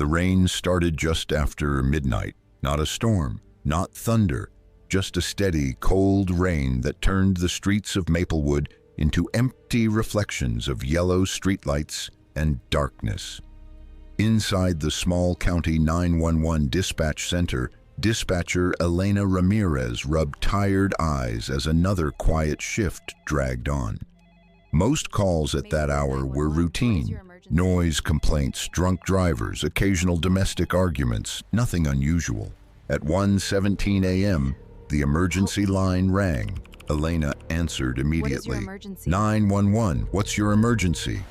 The rain started just after midnight. Not a storm, not thunder, just a steady, cold rain that turned the streets of Maplewood into empty reflections of yellow streetlights and darkness. Inside the small county 911 dispatch center, dispatcher Elena Ramirez rubbed tired eyes as another quiet shift dragged on. Most calls at that hour were routine. Noise complaints, drunk drivers, occasional domestic arguments, nothing unusual. At 1:17 a.m., the emergency line rang. Elena answered immediately. 911, what's your emergency?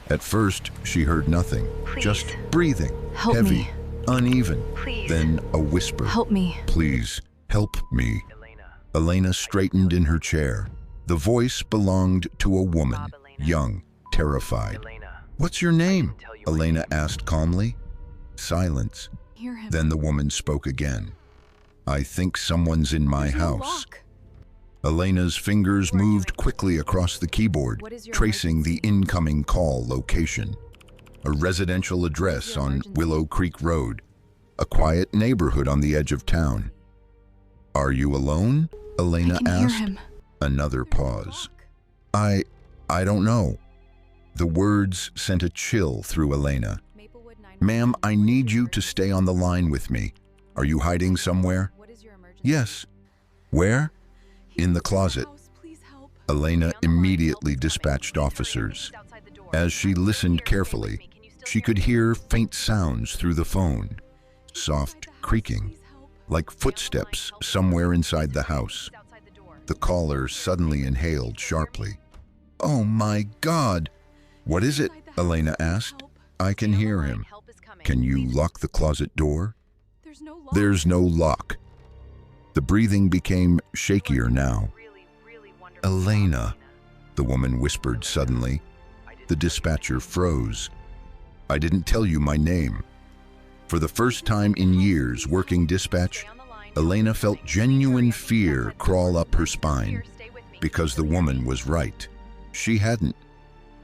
At first, she heard nothing, just breathing, Help heavy, me. uneven. Please. Then a whisper. Help me. Please, help me. Elena straightened in her chair. The voice belonged to a woman, young, terrified. What's your name? Elena asked calmly. Silence. Hear him. Then the woman spoke again. I think someone's in my There's no house. lock. Elena's fingers moved quickly across the keyboard, What is your tracing the incoming call location. A residential address on emergency? Willow Creek Road, a quiet neighborhood on the edge of town. Are you alone? Elena I can hear asked. him. Another There's no pause. lock. I don't know. The words sent a chill through Elena. Maplewood 911. Ma'am, I need you to stay on the line with me. Are you hiding somewhere? What is your emergency? Yes. Where? In the closet. Please help. Elena immediately dispatched officers. As she listened carefully, she could hear faint sounds through the phone, soft creaking, Please help. like footsteps somewhere inside the house. The caller suddenly inhaled sharply. Oh my God! What is it? Elena asked. I can hear him. Can you lock the closet door? There's no lock. There's no lock. The breathing became shakier now. Elena, the woman whispered suddenly. The dispatcher froze. I didn't tell you my name. For the first time in years working dispatch, Elena felt genuine fear crawl up her spine because the woman was right. She hadn't.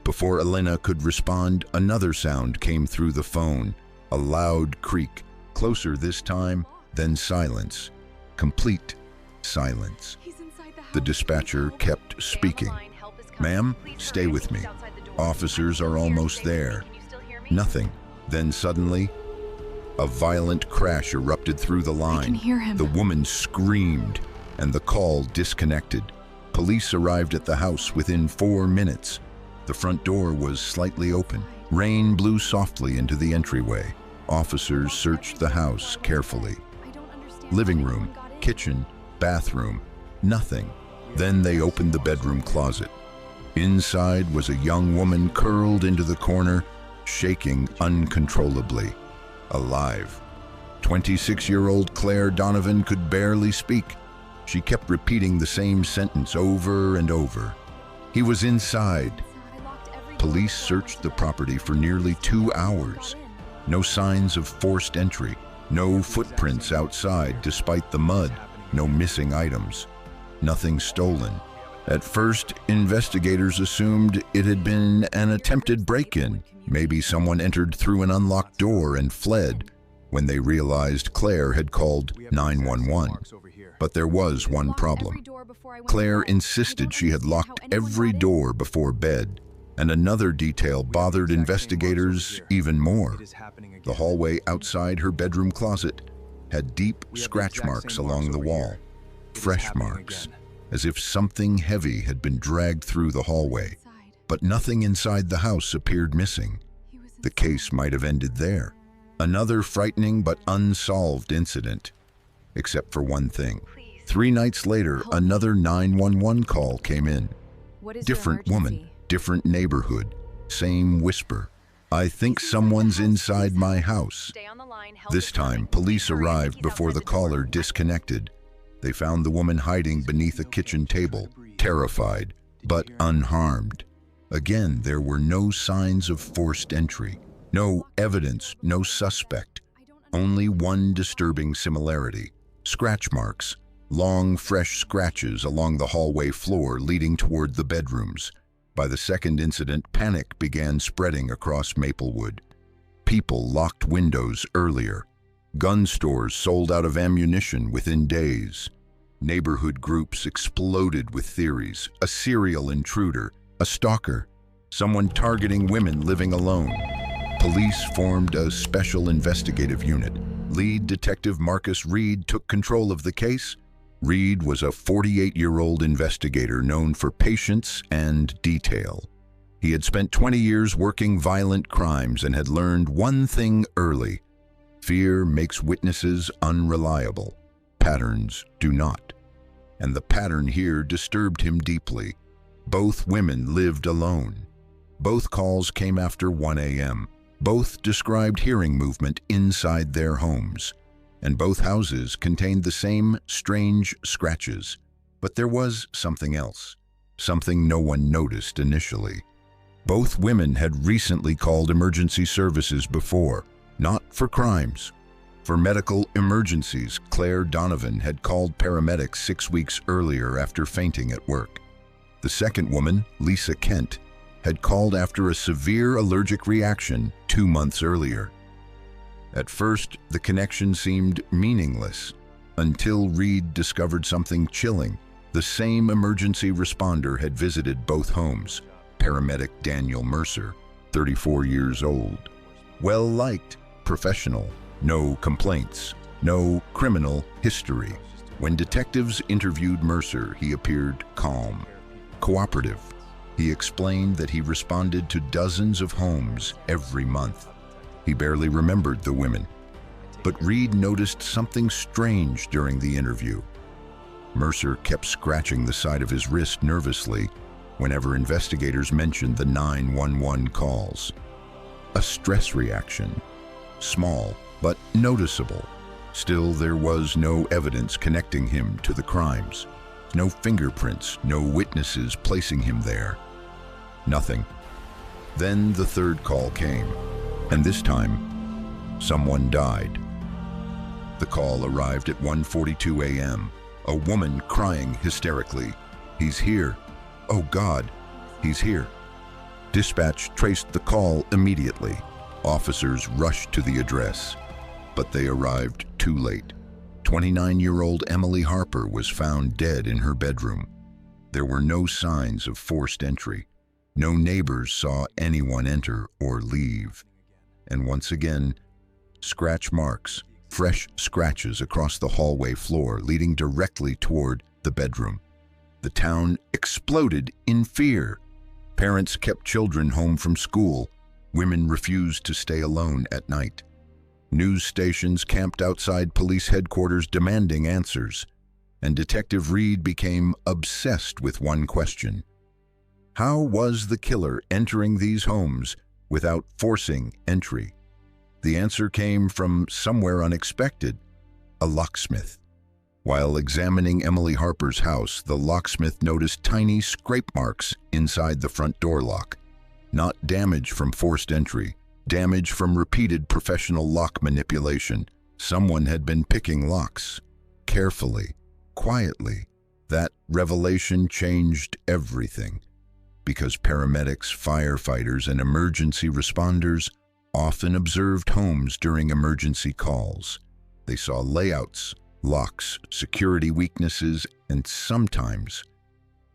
Before Elena could respond, another sound came through the phone, a loud creak, closer this time, then silence. Complete silence. He's inside the house. The dispatcher kept speaking. Ma'am, stay with me. Officers are almost there. Nothing. Then suddenly, a violent crash erupted through the line. I can hear him. The woman screamed, and the call disconnected. Police arrived at the house within 4 minutes. The front door was slightly open. Rain blew softly into the entryway. Officers searched the house carefully. I don't understand. Living how room, anyone got in. kitchen, bathroom, nothing. Then they opened the bedroom closet. Inside was a young woman curled into the corner, shaking uncontrollably. Alive. 26-year-old Claire Donovan could barely speak. She kept repeating the same sentence over and over. He was inside. I locked every door Police before I searched went the to property for nearly 2 hours. got in. No signs of forced entry. No footprints outside despite the mud. No missing items. Nothing stolen. At first, investigators assumed it had been an attempted break-in. Maybe someone entered through an unlocked door and fled when they realized Claire had called 911. But there was one Locked every problem. door before I went Claire to bed. I insisted don't she had understand locked how anyone every got in. door before bed. And another detail bothered investigators even more. The hallway outside her bedroom closet had deep scratch marks along the wall. Fresh marks, as if something heavy had been dragged through the hallway. Inside. But nothing inside the house appeared missing. He was The inside. case might have ended there. Another frightening but unsolved incident. Except for one thing. 3 nights later, another 911 call came in. What is your Different woman, emergency? different neighborhood, same whisper. I think someone's inside my house. Stay on the line. Help This is coming. time, police Hurry, I think arrived he's before outside the door. caller disconnected. They found the woman hiding beneath a kitchen table, terrified, but unharmed. Again, there were no signs of forced entry. No evidence, no suspect. I don't understand. Only one disturbing similarity. Scratch marks. Long, fresh scratches along the hallway floor leading toward the bedrooms. By the second incident, panic began spreading across Maplewood. people locked windows earlier. Gun stores sold out of ammunition within days. Neighborhood groups exploded with theories: a serial intruder, a stalker, someone targeting women living alone. Police formed a special investigative unit. Lead Detective Marcus Reed took control of the case. Reed was a 48-year-old investigator known for patience and detail. He had spent 20 years working violent crimes and had learned one thing early: fear makes witnesses unreliable. Patterns do not. And the pattern here disturbed him deeply. Both women lived alone. Both calls came after 1 a.m. Both described hearing movement inside their homes, and both houses contained the same strange scratches. But there was something else, something no one noticed initially. Both women had recently called emergency services before, not for crimes. For medical emergencies. Claire Donovan had called paramedics 6 weeks earlier after fainting at work. The second woman, Lisa Kent, had called after a severe allergic reaction 2 months earlier. At first, the connection seemed meaningless, until Reed discovered something chilling. The same emergency responder had visited both homes. Paramedic Daniel Mercer, 34 years old. Well-liked, professional, no complaints, no criminal history. When detectives interviewed Mercer, he appeared calm, cooperative. He explained that he responded to dozens of homes every month. He barely remembered the women. But Reed noticed something strange during the interview. Mercer kept scratching the side of his wrist nervously whenever investigators mentioned the 911 calls. A stress reaction, small but noticeable. Still, there was no evidence connecting him to the crimes. No fingerprints, no witnesses placing him there. Nothing. Then the third call came, and this time, someone died. The call arrived at 1:42 a.m. A woman crying hysterically, "He's here. Oh God, he's here." Dispatch traced the call immediately. Officers rushed to the address, but they arrived too late. 29-year-old Emily Harper was found dead in her bedroom. There were no signs of forced entry. No neighbors saw anyone enter or leave. And once again, scratch marks, fresh scratches across the hallway floor leading directly toward the bedroom. The town exploded in fear. Parents kept children home from school. Women refused to stay alone at night. News stations camped outside police headquarters demanding answers, and Detective Reed became obsessed with one question: how was the killer entering these homes without forcing entry? The answer came from somewhere unexpected: a locksmith. While examining Emily Harper's house, the locksmith noticed tiny scrape marks inside the front door lock. Not damage from forced entry, damage from repeated professional lock manipulation. Someone had been picking locks, carefully, quietly. That revelation changed everything, because paramedics, firefighters, and emergency responders often observed homes during emergency calls. They saw layouts, locks, security weaknesses, and sometimes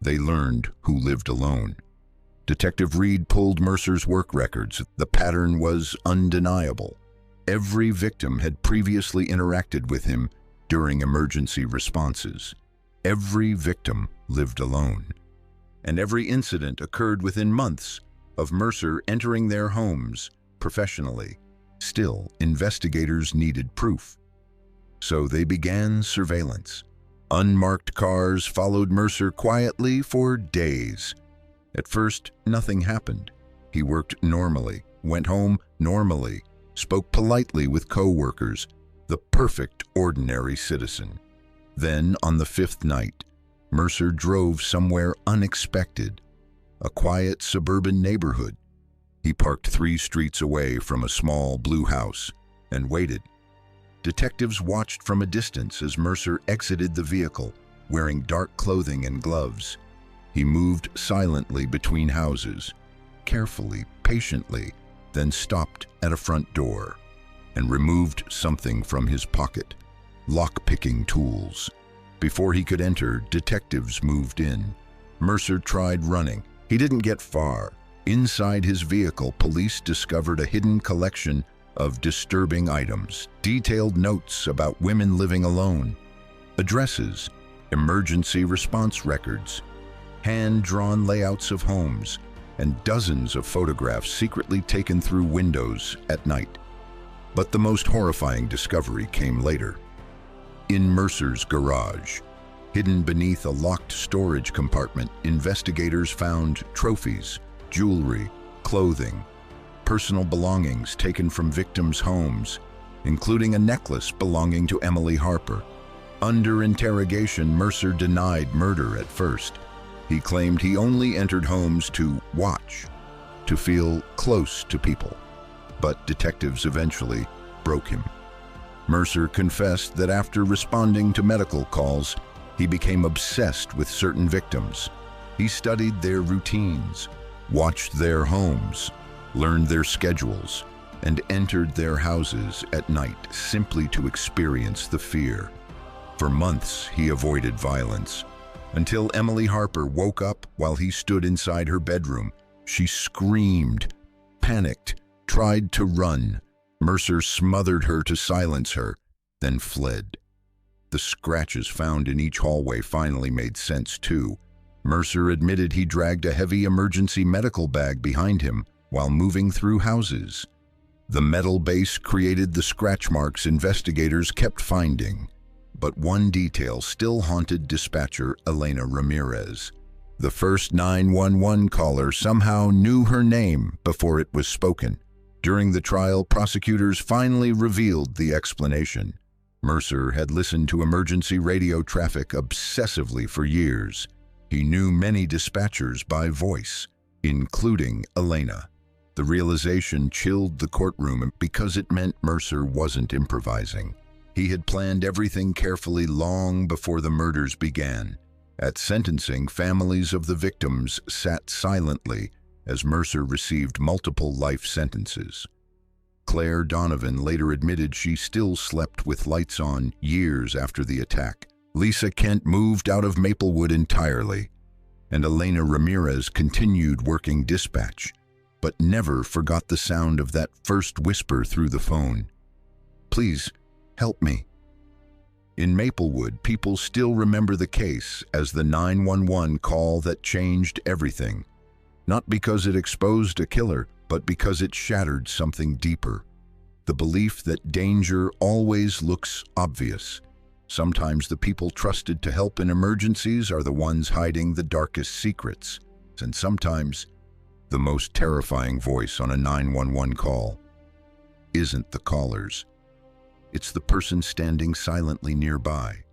they learned who lived alone. Detective Reed pulled Mercer's work records. The pattern was undeniable. Every victim had previously interacted with him during emergency responses. Every victim lived alone. And every incident occurred within months of Mercer entering their homes professionally. Still, investigators needed proof. So they began surveillance. Unmarked cars followed Mercer quietly for days. At first, nothing happened. He worked normally, went home normally, spoke politely with co-workers, the perfect ordinary citizen. Then, on the 5th night, Mercer drove somewhere unexpected, a quiet suburban neighborhood. He parked 3 streets away from a small blue house and waited. Detectives watched from a distance as Mercer exited the vehicle, wearing dark clothing and gloves. He moved silently between houses, carefully, patiently. then stopped at a front door and removed something from his pocket, lock-picking tools. Before he could enter, detectives moved in. Mercer tried running. He didn't get far. Inside his vehicle, police discovered a hidden collection of disturbing items, detailed notes about women living alone, addresses, emergency response records, hand-drawn layouts of homes, and dozens of photographs secretly taken through windows at night. But the most horrifying discovery came later. In Mercer's garage, hidden beneath a locked storage compartment, investigators found trophies, jewelry, clothing, personal belongings taken from victims' homes, including a necklace belonging to Emily Harper. Under interrogation, Mercer denied murder at first. He claimed he only entered homes to watch, to feel close to people. But detectives eventually broke him. Mercer confessed that after responding to medical calls, he became obsessed with certain victims. He studied their routines, watched their homes, learned their schedules, and entered their houses at night simply to experience the fear. For months, he avoided violence, until Emily Harper woke up while he stood inside her bedroom. She screamed, panicked, tried to run. Mercer smothered her to silence her, then fled. The scratches found in each hallway finally made sense too. Mercer admitted he dragged a heavy emergency medical bag behind him while moving through houses. The metal base created the scratch marks investigators kept finding. But one detail still haunted dispatcher Elena Ramirez. The first 911 caller somehow knew her name before it was spoken. During the trial, prosecutors finally revealed the explanation. Mercer had listened to emergency radio traffic obsessively for years. He knew many dispatchers by voice, including Elena. The realization chilled the courtroom because it meant Mercer wasn't improvising. He had planned everything carefully long before the murders began. At sentencing, families of the victims sat silently as Mercer received multiple life sentences. Claire Donovan later admitted she still slept with lights on years after the attack. Lisa Kent moved out of Maplewood entirely, and Elena Ramirez continued working dispatch, but never forgot the sound of that first whisper through the phone. "Please, help me." In Maplewood, people still remember the case as the 911 call that changed everything. Not because it exposed a killer, but because it shattered something deeper. The belief that danger always looks obvious. Sometimes the people trusted to help in emergencies are the ones hiding the darkest secrets. And sometimes, the most terrifying voice on a 911 call isn't the caller's. It's the person standing silently nearby.